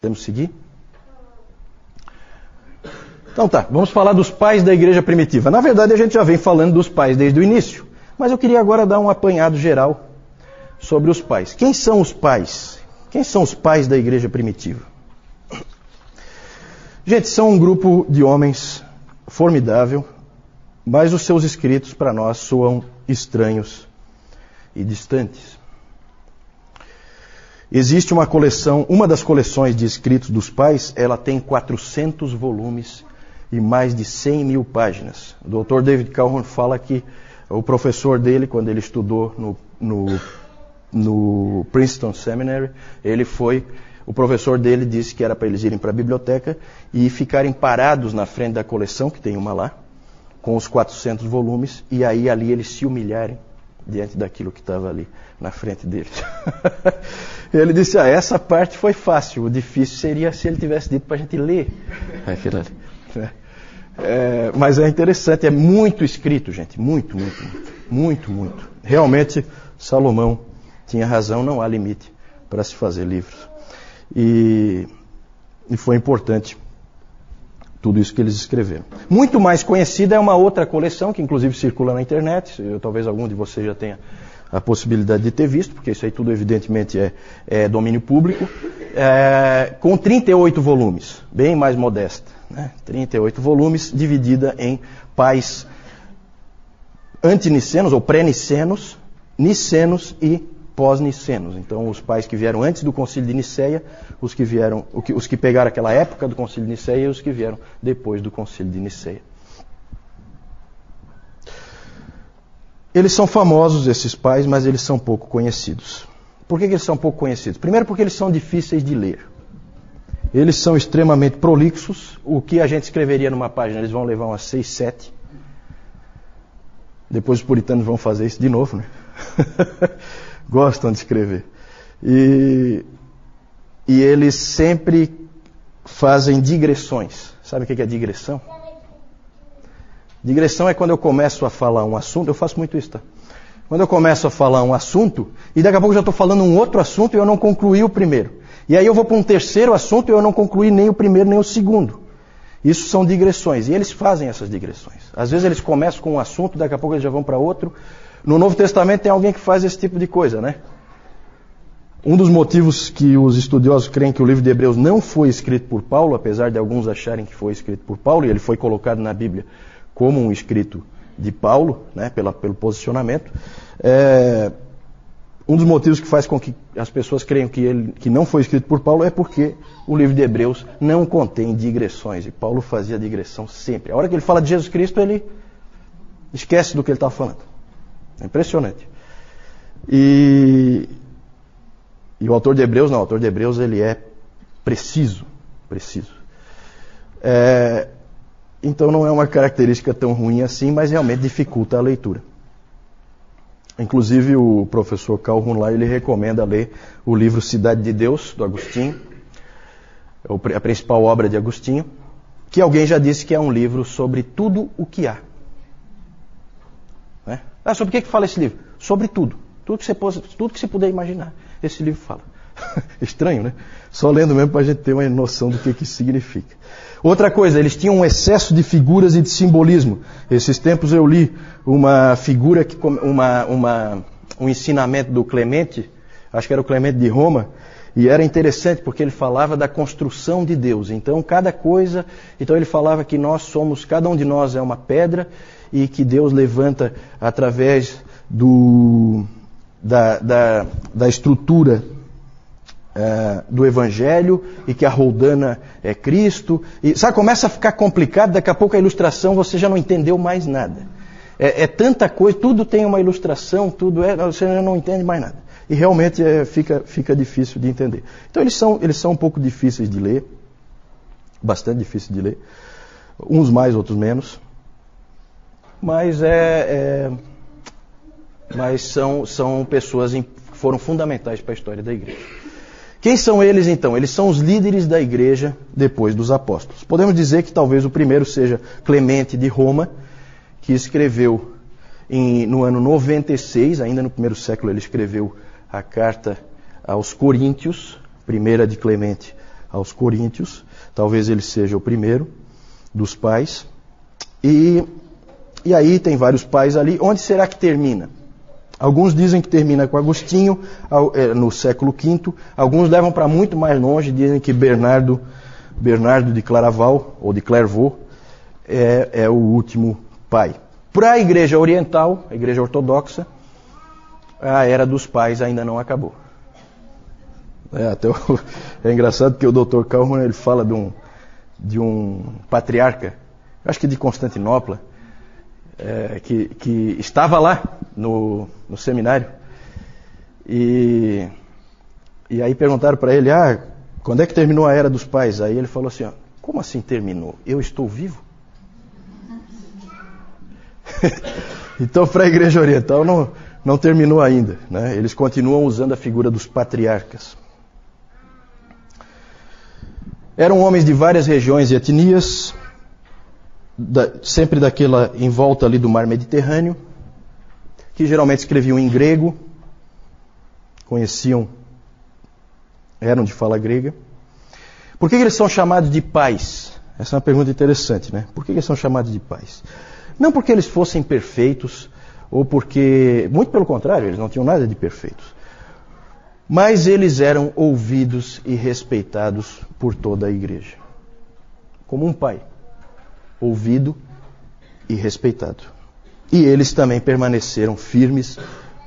Podemos seguir? Então tá, vamos falar dos pais da igreja primitiva. Na verdade, a gente já vem falando dos pais desde o início, mas eu queria agora dar um apanhado geral sobre os pais. Quem são os pais? Quem são os pais da igreja primitiva? Gente, são um grupo de homens formidável, mas os seus escritos para nós soam estranhos e distantes. Existe uma coleção, uma das coleções de escritos dos pais, ela tem 400 volumes e mais de 100 mil páginas. O Dr. David Calhoun fala que o professor dele, quando ele estudou no Princeton Seminary, o professor dele disse que era para eles irem para a biblioteca e ficarem parados na frente da coleção, que tem uma lá, com os 400 volumes, e aí ali eles se humilharem diante daquilo que estava ali na frente deles. Ele disse, essa parte foi fácil, o difícil seria se ele tivesse dito para a gente ler aquilo ali. Mas é interessante, é muito escrito, gente, muito. Realmente, Salomão tinha razão, não há limite para se fazer livros. E foi importante tudo isso que eles escreveram. Muito mais conhecida é uma outra coleção, que inclusive circula na internet, talvez algum de vocês já tenha a possibilidade de ter visto, porque isso aí tudo evidentemente é domínio público, com 38 volumes, bem mais modesta, né? 38 volumes, dividida em pais antinicenos ou pré-nicenos, nicenos e pós-nicenos. Então, os pais que vieram antes do Concílio de Niceia, os que pegaram aquela época do Concílio de Niceia e os que vieram depois do Concílio de Niceia. Eles são famosos, esses pais, mas eles são pouco conhecidos. Por que eles são pouco conhecidos? Primeiro porque eles são difíceis de ler. Eles são extremamente prolixos. O que a gente escreveria numa página, eles vão levar umas 6, 7. Depois os puritanos vão fazer isso de novo, né? Gostam de escrever. E eles sempre fazem digressões. Sabe o que é digressão? Digressão é quando eu começo a falar um assunto, eu faço muito isso, tá? Quando eu começo a falar um assunto, e daqui a pouco eu já estou falando um outro assunto e eu não concluí o primeiro. E aí eu vou para um terceiro assunto e eu não concluí nem o primeiro nem o segundo. Isso são digressões. E eles fazem essas digressões. Às vezes eles começam com um assunto, daqui a pouco eles já vão para outro. No Novo Testamento tem alguém que faz esse tipo de coisa, né? Um dos motivos que os estudiosos creem que o livro de Hebreus não foi escrito por Paulo, apesar de alguns acharem que foi escrito por Paulo, e ele foi colocado na Bíblia como um escrito de Paulo, né, pelo posicionamento. Um dos motivos que faz com que as pessoas creiam que não foi escrito por Paulo é porque o livro de Hebreus não contém digressões, e Paulo fazia digressão sempre. A hora que ele fala de Jesus Cristo, ele esquece do que ele está falando. É impressionante. E o autor de Hebreus, não, o autor de Hebreus ele é preciso. Então não é uma característica tão ruim assim, mas realmente dificulta a leitura. Inclusive o professor Calhoun lá, ele recomenda ler o livro Cidade de Deus, do Agostinho, a principal obra de Agostinho, que alguém já disse que é um livro sobre tudo o que há. Né? Sobre o que fala esse livro? Sobre tudo. Tudo que você puder imaginar. Esse livro fala. Estranho, né? Só lendo mesmo para a gente ter uma noção do que isso significa. Outra coisa, eles tinham um excesso de figuras e de simbolismo. Esses tempos eu li uma figura, um ensinamento do Clemente, acho que era o Clemente de Roma, e era interessante porque ele falava da construção de Deus. Então ele falava que cada um de nós é uma pedra e que Deus levanta através da estrutura do Evangelho, e que a roldana é Cristo. E começa a ficar complicado, daqui a pouco a ilustração você já não entendeu mais nada. É tanta coisa, tudo tem uma ilustração, você já não entende mais nada. E realmente fica difícil de entender. Então eles são um pouco difíceis de ler, bastante difíceis de ler, uns mais, outros menos, mas são pessoas que foram fundamentais para a história da igreja. Quem são eles então? Eles são os líderes da igreja depois dos apóstolos. Podemos dizer que talvez o primeiro seja Clemente de Roma, que escreveu no ano 96, ainda no primeiro século ele escreveu a carta aos Coríntios, primeira de Clemente aos Coríntios. Talvez ele seja o primeiro dos pais. E aí tem vários pais ali. Onde será que termina? Alguns dizem que termina com Agostinho, no século V. Alguns levam para muito mais longe, dizem que Bernardo de Claraval, ou de Clairvaux, é o último pai. Para a Igreja Oriental, a Igreja Ortodoxa, a Era dos Pais ainda não acabou. É engraçado que o Dr. Kalman, ele fala de um patriarca, acho que de Constantinopla, que estava lá no seminário. E aí perguntaram para ele, quando é que terminou a Era dos Pais? Aí ele falou assim, como assim terminou? Eu estou vivo? Então, para a Igreja Oriental não terminou ainda, né? Eles continuam usando a figura dos patriarcas. Eram homens de várias regiões e etnias, sempre daquela em volta ali do mar Mediterrâneo, que geralmente escreviam em grego, eram de fala grega. Por que eles são chamados de pais? Essa é uma pergunta interessante, né? Por que eles são chamados de pais? Não porque eles fossem perfeitos, ou porque, muito pelo contrário, eles não tinham nada de perfeitos. Mas eles eram ouvidos e respeitados por toda a igreja. Como um pai, ouvido e respeitado. E eles também permaneceram firmes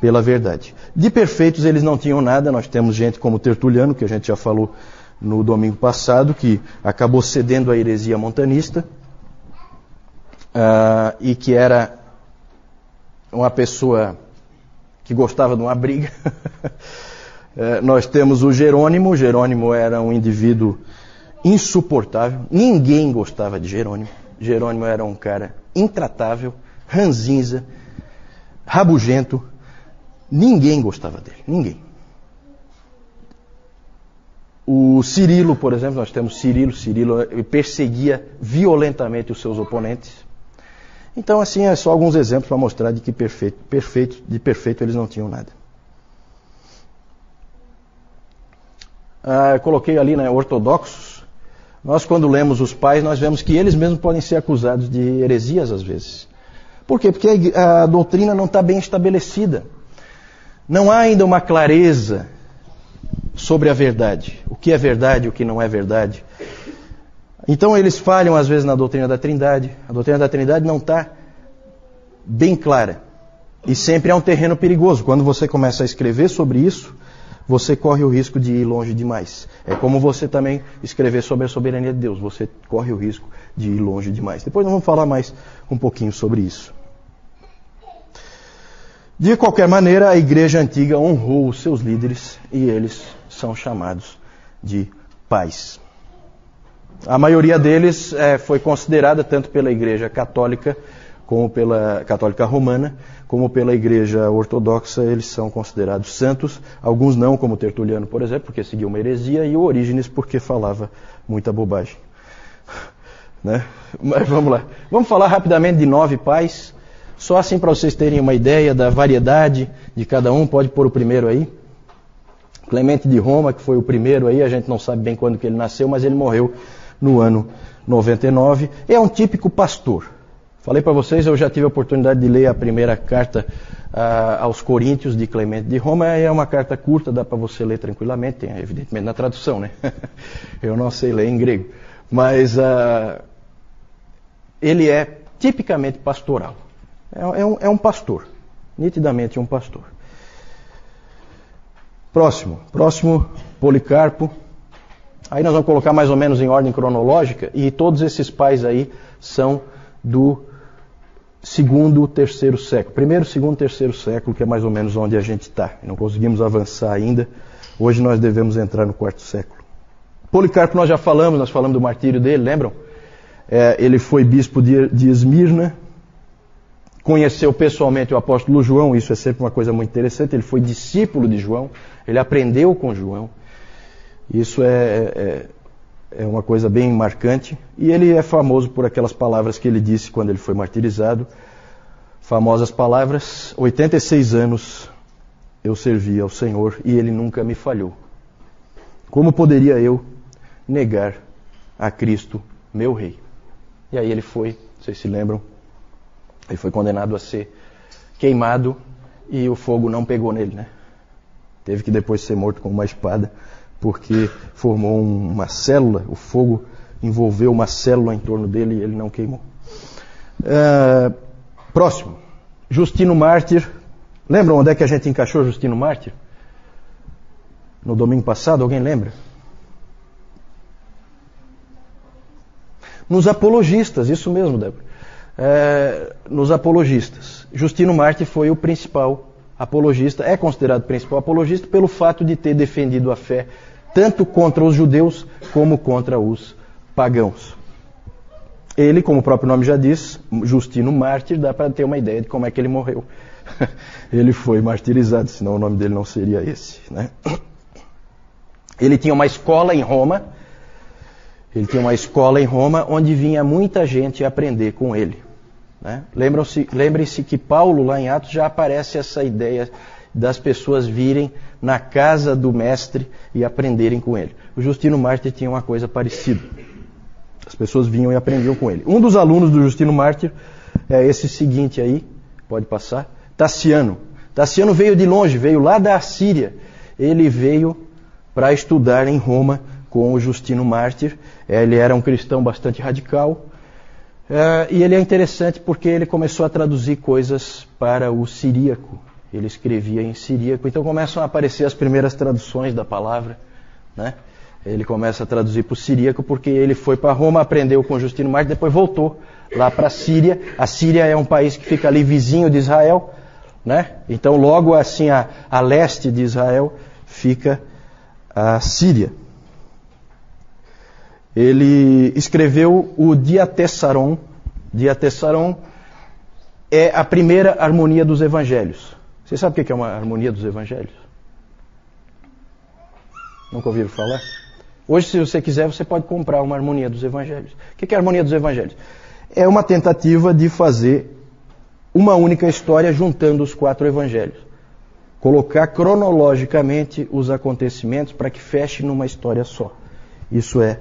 pela verdade. De perfeitos eles não tinham nada. Nós temos gente como Tertuliano, que a gente já falou no domingo passado, que acabou cedendo à heresia montanista, e que era uma pessoa que gostava de uma briga. Nós temos o Jerônimo. O Jerônimo era um indivíduo insuportável. Ninguém gostava de Jerônimo. Jerônimo era um cara intratável, ranzinza, rabugento. Ninguém gostava dele. Ninguém. O Cirilo, por exemplo, nós temos Cirilo. Cirilo perseguia violentamente os seus oponentes. Então, assim, é só alguns exemplos para mostrar de que de perfeito eles não tinham nada. Eu coloquei ali, né, ortodoxos. Nós, quando lemos os pais, nós vemos que eles mesmos podem ser acusados de heresias às vezes. Por quê? Porque a doutrina não está bem estabelecida. Não há ainda uma clareza sobre a verdade. O que é verdade e o que não é verdade. Então eles falham às vezes na doutrina da Trindade. A doutrina da Trindade não está bem clara. E sempre é um terreno perigoso. Quando você começa a escrever sobre isso, você corre o risco de ir longe demais. É como você também escrever sobre a soberania de Deus. Você corre o risco de ir longe demais. Depois nós vamos falar mais um pouquinho sobre isso. De qualquer maneira, a igreja antiga honrou os seus líderes e eles são chamados de pais. A maioria deles foi considerada tanto pela igreja católica, como pela católica romana, como pela igreja ortodoxa. Eles são considerados santos. Alguns não, como Tertuliano, por exemplo, porque seguia uma heresia, e o Orígenes, porque falava muita bobagem. Né? Mas vamos lá. Vamos falar rapidamente de 9 pais, só assim para vocês terem uma ideia da variedade de cada um. Pode pôr o primeiro aí. Clemente de Roma, que foi o primeiro aí, a gente não sabe bem quando que ele nasceu, mas ele morreu no ano 99. É um típico pastor. Falei para vocês, eu já tive a oportunidade de ler a primeira carta aos Coríntios de Clemente de Roma. É uma carta curta, dá para você ler tranquilamente, tem evidentemente na tradução, né? Eu não sei ler em grego. Mas ele é tipicamente pastoral. É um pastor, nitidamente um pastor. Próximo, Policarpo. Aí nós vamos colocar mais ou menos em ordem cronológica, e todos esses pais aí são do 2º, 3º século. 1º, 2º, 3º século, que é mais ou menos onde a gente está. Não conseguimos avançar ainda. Hoje nós devemos entrar no 4º século. Policarpo nós já falamos, nós falamos do martírio dele, lembram? Ele foi bispo de Esmirna, conheceu pessoalmente o apóstolo João, isso é sempre uma coisa muito interessante. Ele foi discípulo de João, ele aprendeu com João. Isso é uma coisa bem marcante. E ele é famoso por aquelas palavras que ele disse quando ele foi martirizado. Famosas palavras: 86 anos eu servi ao Senhor e Ele nunca me falhou. Como poderia eu negar a Cristo, meu rei. E aí ele foi, vocês se lembram, ele foi condenado a ser queimado e o fogo não pegou nele, né? Teve que depois ser morto com uma espada, porque formou uma célula, o fogo envolveu uma célula em torno dele e ele não queimou. Próximo, Justino Mártir. Lembram onde é que a gente encaixou Justino Mártir? No domingo passado, alguém lembra? Nos apologistas, isso mesmo, Débora. Nos apologistas. Justino Mártir foi o principal apologista, é considerado principal apologista pelo fato de ter defendido a fé tanto contra os judeus como contra os pagãos. Ele, como o próprio nome já diz, Justino Mártir, dá para ter uma ideia de como é que ele morreu. Ele foi martirizado, senão o nome dele não seria esse, né? Ele tinha uma escola em Roma. Onde vinha muita gente aprender com ele, né? Lembrem-se que Paulo, lá em Atos, já aparece essa ideia das pessoas virem na casa do mestre e aprenderem com ele. O Justino Mártir tinha uma coisa parecida. As pessoas vinham e aprendiam com ele. Um dos alunos do Justino Mártir é esse seguinte aí, pode passar, Tassiano. Tassiano veio de longe, veio lá da Assíria. Ele veio para estudar em Roma com o Justino Mártir. Ele era um cristão bastante radical. E ele é interessante porque ele começou a traduzir coisas para o siríaco. Ele escrevia em siríaco. Então começam a aparecer as primeiras traduções da palavra, né? Ele começa a traduzir para o siríaco porque ele foi para Roma, aprendeu com o Justino Mártir, depois voltou lá para a Síria. A Síria é um país que fica ali vizinho de Israel, né? Então logo assim a leste de Israel fica a Síria. Ele escreveu o Diatessaron. Diatessaron é a primeira harmonia dos evangelhos. Você sabe o que é uma harmonia dos evangelhos? Nunca ouviram falar? Hoje, se você quiser, você pode comprar uma harmonia dos evangelhos. O que é a harmonia dos evangelhos? É uma tentativa de fazer uma única história juntando os 4 evangelhos. Colocar cronologicamente os acontecimentos para que feche numa história só. Isso é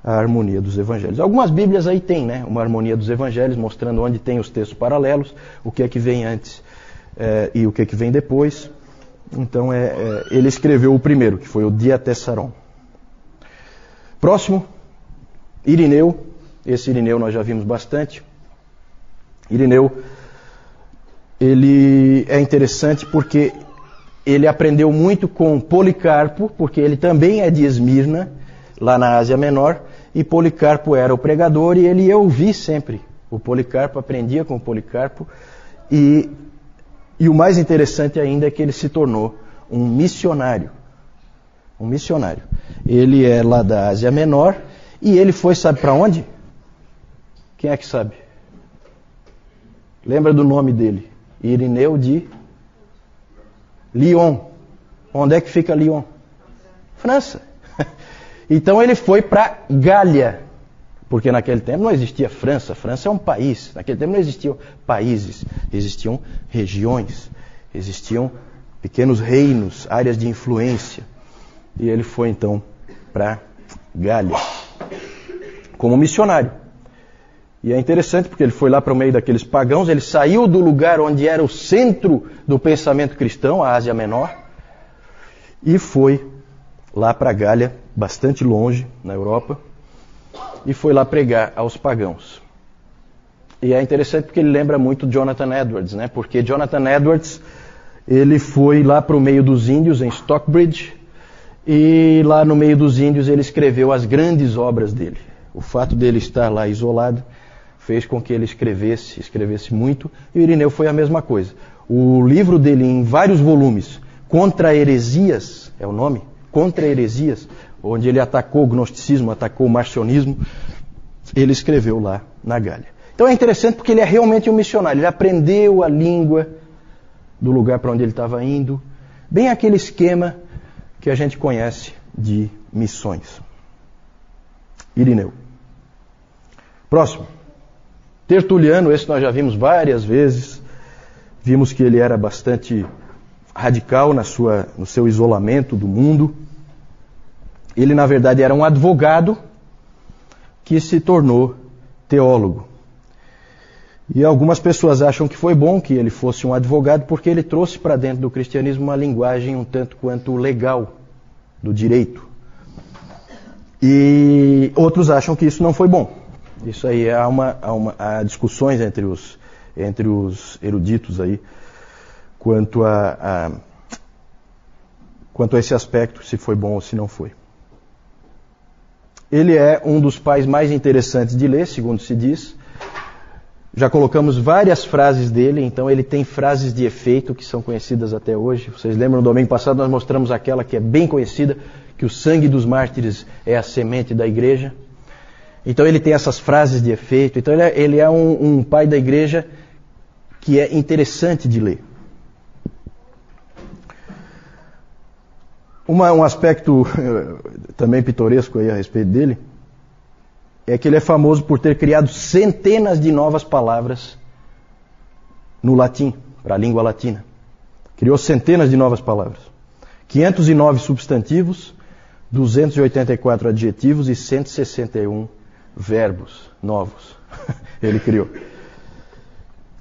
a harmonia dos evangelhos. Algumas bíblias aí tem, né? Uma harmonia dos evangelhos, mostrando onde tem os textos paralelos, o que é que vem antes e o que é que vem depois. Então ele escreveu o primeiro, que foi o Diatessaron. Próximo, Irineu. Esse Irineu nós já vimos bastante. Irineu, ele é interessante porque ele aprendeu muito com Policarpo, porque ele também é de Esmirna, lá na Ásia Menor, e Policarpo era o pregador e ele ia ouvir sempre o Policarpo, aprendia com o Policarpo, e o mais interessante ainda é que ele se tornou um missionário. Um missionário. Ele é lá da Ásia Menor e ele foi, sabe para onde? Quem é que sabe? Lembra do nome dele? Irineu de Lyon. Onde é que fica Lyon? França. Então ele foi para Gália, porque naquele tempo não existia França. França é um país. Naquele tempo não existiam países, existiam regiões, existiam pequenos reinos, áreas de influência. E ele foi então para Gália como missionário. E é interessante porque ele foi lá para o meio daqueles pagãos, ele saiu do lugar onde era o centro do pensamento cristão, a Ásia Menor, e foi lá para Gália, bastante longe, na Europa, e foi lá pregar aos pagãos. E é interessante porque ele lembra muito Jonathan Edwards, né? Porque Jonathan Edwards, ele foi lá para o meio dos índios, em Stockbridge, e lá no meio dos índios ele escreveu as grandes obras dele. O fato dele estar lá isolado fez com que ele escrevesse muito, e o Irineu foi a mesma coisa. O livro dele, em vários volumes, Contra Heresias, é o nome? Contra Heresias, onde ele atacou o gnosticismo, atacou o marcionismo, ele escreveu lá na Gália. Então é interessante porque ele é realmente um missionário, ele aprendeu a língua do lugar para onde ele estava indo, bem aquele esquema que a gente conhece de missões. Irineu. Próximo. Tertuliano, esse nós já vimos várias vezes. Vimos que ele era bastante radical no seu isolamento do mundo. Ele, na verdade, era um advogado que se tornou teólogo. E algumas pessoas acham que foi bom que ele fosse um advogado porque ele trouxe para dentro do cristianismo uma linguagem um tanto quanto legal, do direito. E outros acham que isso não foi bom. Isso aí há discussões entre os eruditos aí quanto a esse aspecto, se foi bom ou se não foi. Ele é um dos pais mais interessantes de ler, segundo se diz. Já colocamos várias frases dele, então ele tem frases de efeito que são conhecidas até hoje. Vocês lembram, no domingo passado nós mostramos aquela que é bem conhecida, que o sangue dos mártires é a semente da igreja. Então ele tem essas frases de efeito. Então ele é um pai da igreja que é interessante de ler. Um aspecto também pitoresco aí a respeito dele é que ele é famoso por ter criado centenas de novas palavras no latim, para a língua latina. Criou centenas de novas palavras. 509 substantivos, 284 adjetivos e 161 verbos novos. Ele criou.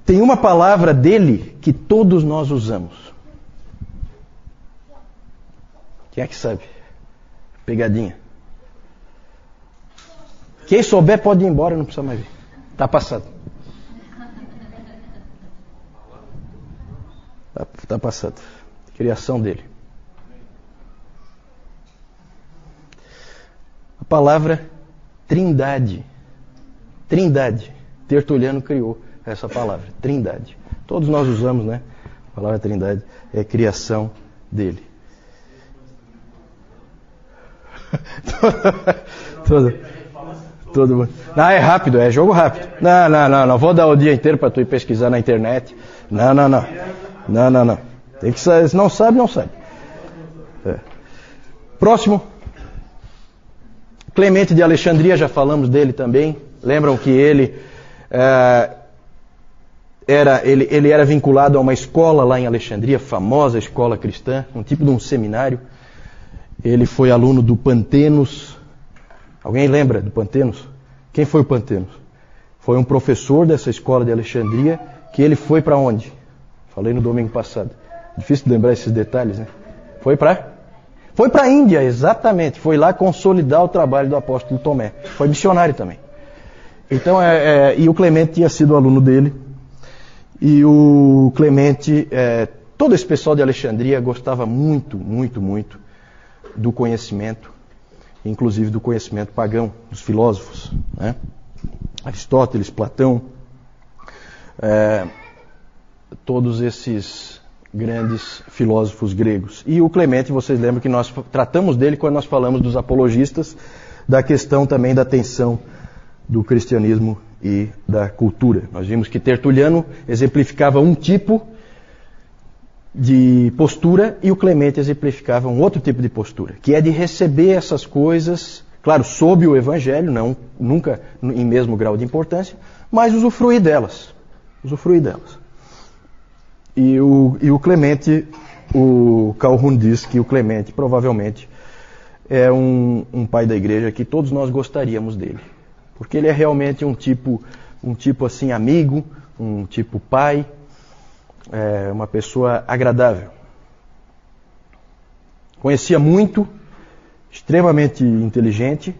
Tem uma palavra dele que todos nós usamos. Quem é que sabe? Pegadinha. Quem souber pode ir embora, não precisa mais vir. Está passado. Está passado. Criação dele. A palavra trindade. Trindade. Tertuliano criou essa palavra. Trindade. Todos nós usamos, né? A palavra trindade é criação dele. Todo mundo. Não, é rápido, é jogo rápido. Não. Vou dar o dia inteiro para tu ir pesquisar na internet. Não. Tem que saber. Se não sabe, não sabe. É. Próximo. Clemente de Alexandria, já falamos dele também. Lembram que ele era vinculado a uma escola lá em Alexandria, famosa escola cristã, um tipo de um seminário. Ele foi aluno do Pantenos. Alguém lembra do Pantenos? Quem foi o Pantenos? Foi um professor dessa escola de Alexandria que ele foi para onde? Falei no domingo passado. Difícil de lembrar esses detalhes, né? Foi para a Índia, exatamente. Foi lá consolidar o trabalho do apóstolo Tomé. Foi missionário também. Então, e o Clemente tinha sido aluno dele. E o Clemente, todo esse pessoal de Alexandria gostava muito do conhecimento, inclusive do conhecimento pagão, dos filósofos, né? Aristóteles, Platão, todos esses grandes filósofos gregos. E o Clemente, vocês lembram que nós tratamos dele quando nós falamos dos apologistas, da questão também da tensão do cristianismo e da cultura. Nós vimos que Tertuliano exemplificava um tipo de postura e o Clemente exemplificava um outro tipo de postura, que é de receber essas coisas, claro, sob o Evangelho, nunca em mesmo grau de importância, mas usufruir delas. E o Clemente, o Calhoun diz que o Clemente provavelmente é um pai da igreja que todos nós gostaríamos dele, porque ele é realmente um tipo assim amigo, um tipo pai, uma pessoa agradável. Conhecia muito, extremamente inteligente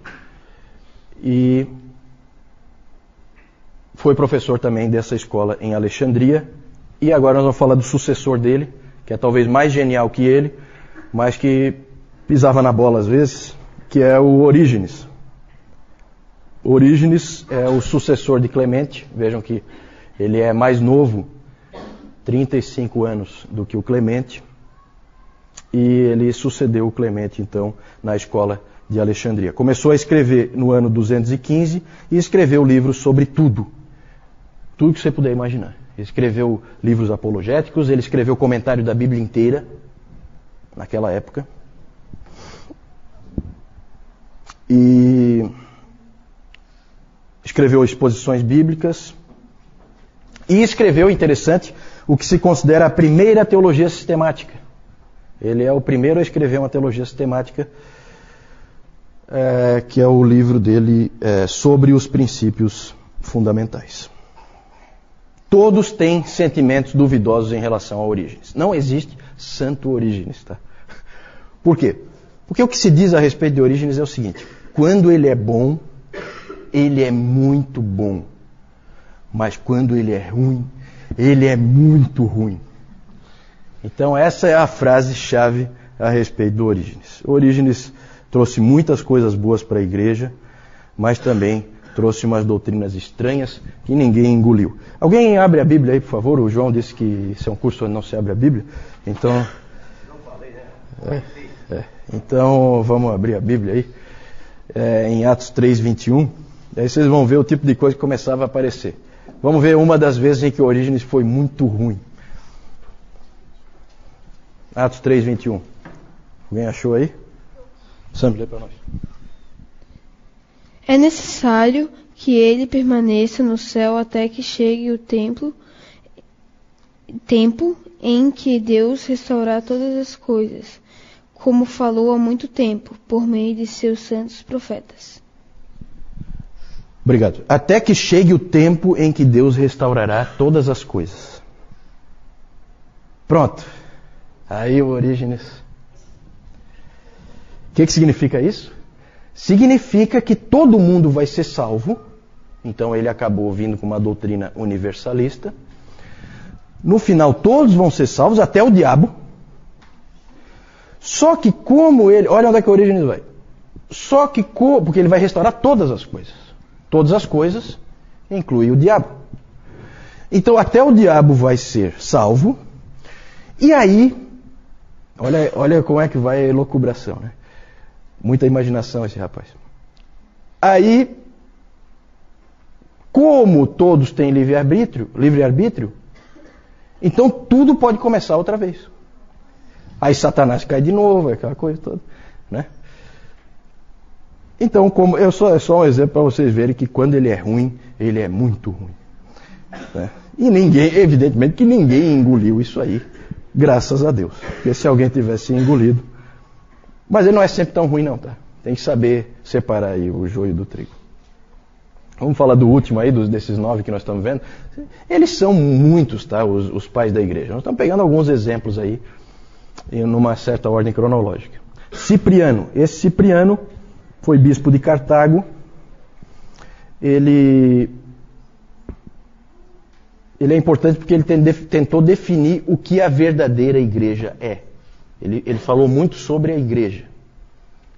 e foi professor também dessa escola em Alexandria. E agora nós vamos falar do sucessor dele, que é talvez mais genial que ele, mas que pisava na bola às vezes, que é o Orígenes. Orígenes é o sucessor de Clemente. Vejam que ele é mais novo, 35 anos do que o Clemente, e ele sucedeu o Clemente, então, na escola de Alexandria. Começou a escrever no ano 215 e escreveu livros sobre tudo que você puder imaginar. Ele escreveu livros apologéticos, ele escreveu comentário da Bíblia inteira, naquela época, e escreveu exposições bíblicas, e escreveu, interessante, o que se considera a primeira teologia sistemática. Ele é o primeiro a escrever uma teologia sistemática que é o livro dele sobre os princípios fundamentais. Todos têm sentimentos duvidosos em relação a Orígenes. Não existe santo Orígenes, tá? Por quê? Porque o que se diz a respeito de Orígenes é o seguinte: quando ele é bom, ele é muito bom. Mas quando ele é ruim, ele é muito ruim. Então essa é a frase-chave a respeito do Orígenes. Orígenes trouxe muitas coisas boas para a igreja, mas também trouxe umas doutrinas estranhas que ninguém engoliu. Alguém abre a Bíblia aí, por favor? O João disse que isso é um curso onde não se abre a Bíblia. Então, não falei, né? Então vamos abrir a Bíblia aí, em Atos 3:21. Aí vocês vão ver o tipo de coisa que começava a aparecer. Vamos ver uma das vezes em que Orígenes foi muito ruim. Atos 3:21. Alguém achou aí? Sam, lê para nós. É necessário que ele permaneça no céu até que chegue o tempo em que Deus restaurar todas as coisas, como falou há muito tempo, por meio de seus santos profetas. Obrigado. Até que chegue o tempo em que Deus restaurará todas as coisas. Pronto. Aí o Orígenes. O que significa isso? Significa que todo mundo vai ser salvo. Então ele acabou vindo com uma doutrina universalista. No final todos vão ser salvos, até o diabo. Só que como ele... Olha onde é que o Orígenes vai. Só que porque ele vai restaurar todas as coisas. Todas as coisas, inclui o diabo. Então até o diabo vai ser salvo. E aí, olha como é que vai a elucubração, né? Muita imaginação esse rapaz. Aí, como todos têm livre-arbítrio, então tudo pode começar outra vez. Aí Satanás cai de novo, aquela coisa toda, né? Então, é só um exemplo para vocês verem que quando ele é ruim, ele é muito ruim. Né? E evidentemente que ninguém engoliu isso aí, graças a Deus. Porque se alguém tivesse engolido... Mas ele não é sempre tão ruim não, tá? Tem que saber separar aí o joio do trigo. Vamos falar do último aí, desses 9 que nós estamos vendo. Eles são muitos, tá? Os pais da igreja. Nós estamos pegando alguns exemplos aí, numa certa ordem cronológica. Cipriano. Esse Cipriano foi bispo de Cartago. Ele é importante porque ele tentou definir o que a verdadeira igreja é. Ele falou muito sobre a igreja.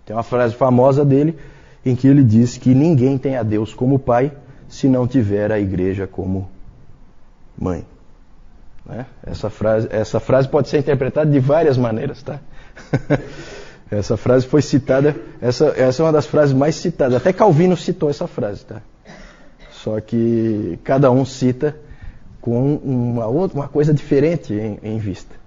Tem uma frase famosa dele em que ele diz que ninguém tem a Deus como pai se não tiver a igreja como mãe. Né? Essa frase pode ser interpretada de várias maneiras, tá? Essa frase foi citada, essa é uma das frases mais citadas. Até Calvino citou essa frase, tá? Só que cada um cita com uma coisa diferente em vista.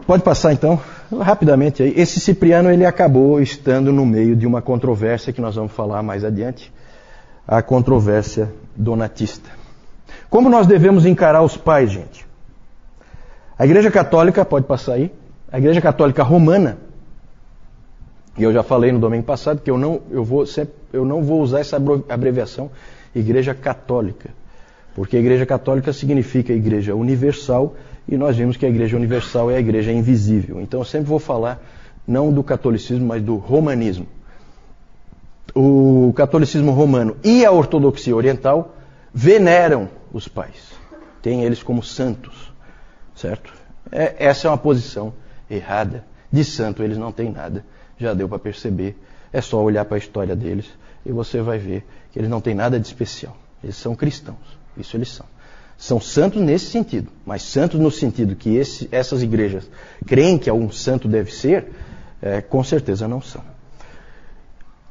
Pode passar então, rapidamente aí. Esse Cipriano, ele acabou estando no meio de uma controvérsia que nós vamos falar mais adiante, a controvérsia donatista. Como nós devemos encarar os pais, gente? A Igreja Católica, pode passar aí, a Igreja Católica Romana, e eu já falei no domingo passado que eu não vou usar essa abreviação Igreja Católica, porque a Igreja Católica significa Igreja Universal, e nós vimos que a Igreja Universal é a Igreja invisível. Então eu sempre vou falar não do catolicismo, mas do romanismo. O catolicismo romano e a ortodoxia oriental veneram os pais. Tem eles como santos, certo? Essa é uma posição errada. De santo eles não têm nada. Já deu para perceber. É só olhar para a história deles e você vai ver que eles não têm nada de especial. Eles são cristãos. Isso eles são. São santos nesse sentido, mas santos no sentido que essas igrejas creem que algum santo deve ser, com certeza não são.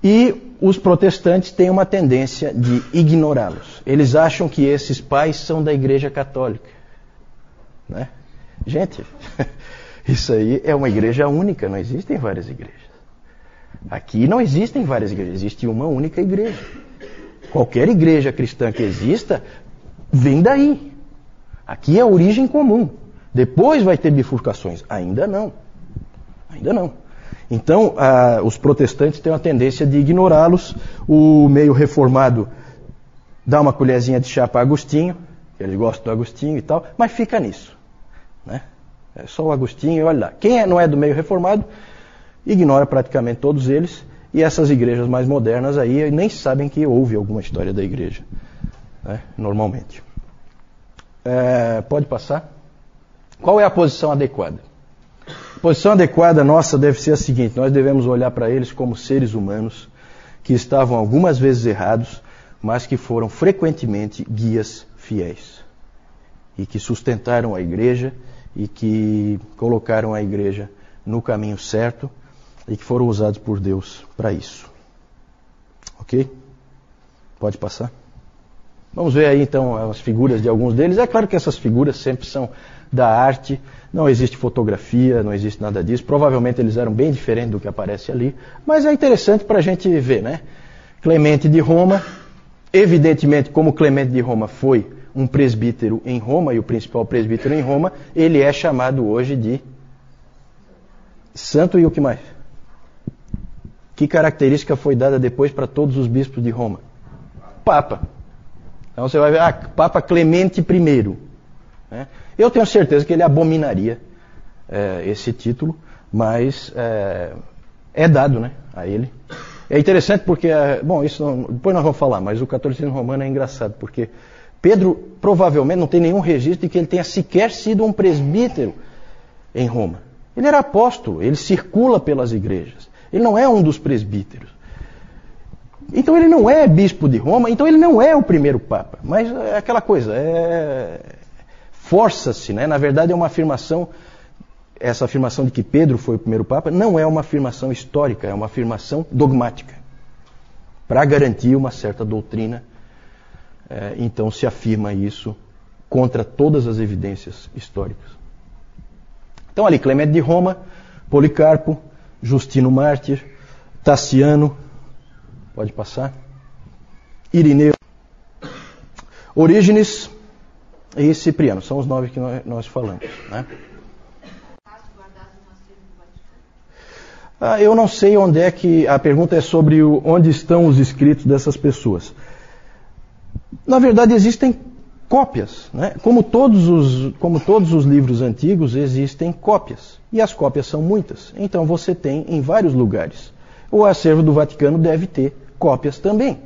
E os protestantes têm uma tendência de ignorá-los. Eles acham que esses pais são da Igreja Católica. Né? Gente, isso aí é uma igreja única, não existem várias igrejas. Aqui não existem várias igrejas, existe uma única igreja. Qualquer igreja cristã que exista, vem daí. Aqui é a origem comum. Depois vai ter bifurcações. Ainda não. Ainda não. Então, os protestantes têm uma tendência de ignorá-los. O meio reformado dá uma colherzinha de chá para Agostinho, eles gostam do Agostinho e tal, mas fica nisso, né? É só o Agostinho e olha lá. Quem não é do meio reformado, ignora praticamente todos eles, e essas igrejas mais modernas aí nem sabem que houve alguma história da igreja, né? Normalmente. Pode passar? Qual é a posição adequada? A posição adequada nossa deve ser a seguinte: nós devemos olhar para eles como seres humanos que estavam algumas vezes errados, mas que foram frequentemente guias fiéis e que sustentaram a igreja e que colocaram a igreja no caminho certo e que foram usados por Deus para isso. Ok? Pode passar? Vamos ver aí então as figuras de alguns deles. É claro que essas figuras sempre são da arte, não existe fotografia, não existe nada disso. Provavelmente eles eram bem diferentes do que aparece ali, mas é interessante para a gente ver, né? Clemente de Roma, evidentemente, como Clemente de Roma foi um presbítero em Roma, e o principal presbítero em Roma, ele é chamado hoje de santo. E o que mais? Que característica foi dada depois para todos os bispos de Roma? Papa. Então você vai ver, Papa Clemente I. Né? Eu tenho certeza que ele abominaria esse título, mas é dado, né, a ele. É interessante porque, depois nós vamos falar, mas o catolicismo romano é engraçado, porque Pedro provavelmente não tem nenhum registro de que ele tenha sequer sido um presbítero em Roma. Ele era apóstolo, ele circula pelas igrejas. Ele não é um dos presbíteros. Então ele não é bispo de Roma, então ele não é o primeiro papa. Mas é aquela coisa, força-se, né? Na verdade é uma afirmação, essa afirmação de que Pedro foi o primeiro papa não é uma afirmação histórica, é uma afirmação dogmática. Para garantir uma certa doutrina, então se afirma isso contra todas as evidências históricas. Então ali, Clemente de Roma, Policarpo, Justino Mártir, Taciano, pode passar, Irineu, Orígenes e Cipriano, são os 9 que nós falamos, né? Eu não sei onde é que... A pergunta é sobre onde estão os escritos dessas pessoas. Na verdade, existem cópias, né? Como todos os livros antigos, existem cópias. E as cópias são muitas. Então você tem em vários lugares. O acervo do Vaticano deve ter cópias também.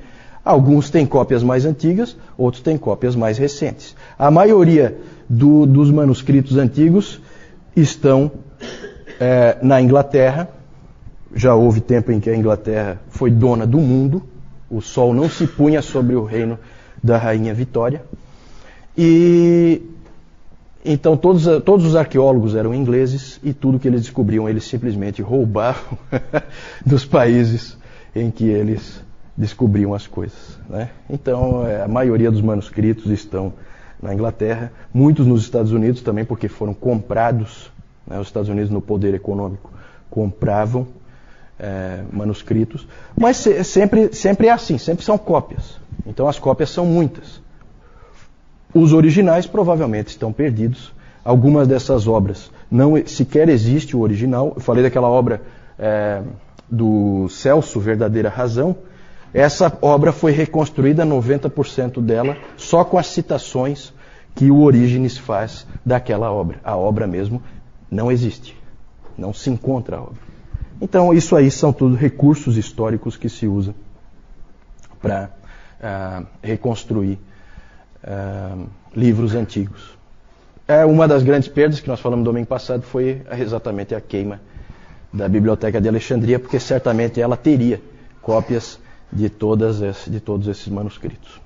Alguns têm cópias mais antigas, outros têm cópias mais recentes. A maioria dos manuscritos antigos estão na Inglaterra. Já houve tempo em que a Inglaterra foi dona do mundo. O sol não se punha sobre o reino da Rainha Vitória. E então todos os arqueólogos eram ingleses e tudo que eles descobriam eles simplesmente roubavam dos países em que eles descobriam as coisas, né? Então a maioria dos manuscritos estão na Inglaterra, muitos nos Estados Unidos também, porque foram comprados, né? Os Estados Unidos, no poder econômico, compravam manuscritos, mas sempre é assim, sempre são cópias. Então as cópias são muitas. Os originais provavelmente estão perdidos. Algumas dessas obras não sequer existe o original. Eu falei daquela obra do Celso, Verdadeira Razão. Essa obra foi reconstruída, 90% dela, só com as citações que o Orígenes faz daquela obra. A obra mesmo não existe. Não se encontra a obra. Então isso aí são tudo recursos históricos que se usam para reconstruir livros antigos. Uma das grandes perdas que nós falamos no domingo passado foi exatamente a queima da Biblioteca de Alexandria, porque certamente ela teria cópias de todos esses manuscritos.